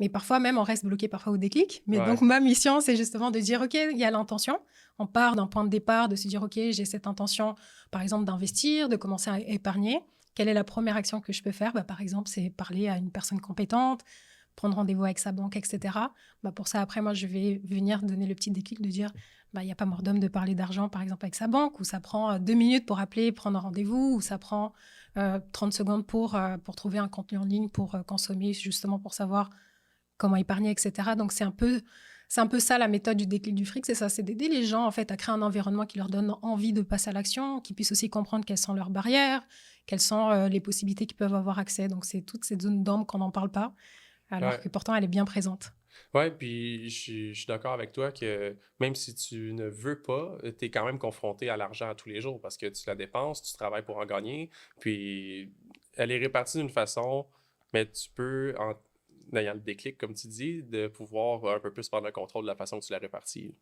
Mais parfois même, on reste bloqué parfois au déclic. Mais donc, Ouais. ma mission, c'est justement de dire, OK, il y a l'intention. On part d'un point de départ, de se dire, OK, j'ai cette intention, par exemple, d'investir, de commencer à épargner. Quelle est la première action que je peux faire? Bah, par exemple, c'est parler à une personne compétente, prendre rendez-vous avec sa banque, etc. Bah, pour ça, après, moi, je vais venir donner le petit déclic de dire, bah, il n'y a pas mort d'homme de parler d'argent, par exemple, avec sa banque, ou ça prend 2 minutes pour appeler, prendre un rendez-vous, ou ça prend 30 secondes pour trouver un contenu en ligne, pour consommer, justement pour savoir comment épargner, etc. Donc, c'est un peu ça la méthode du déclic du fric, c'est ça, c'est d'aider les gens en fait à créer un environnement qui leur donne envie de passer à l'action, qu'ils puissent aussi comprendre quelles sont leurs barrières, quelles sont les possibilités qu'ils peuvent avoir accès. Donc, c'est toute cette zone d'ombre qu'on n'en parle pas, alors Ouais. que pourtant elle est bien présente. Ouais, puis je suis d'accord avec toi que même si tu ne veux pas, tu es quand même confronté à l'argent à tous les jours parce que tu la dépenses, tu travailles pour en gagner, puis elle est répartie d'une façon, mais tu peux, en ayant le déclic, comme tu dis, de pouvoir un peu plus prendre le contrôle de la façon que tu la répartis.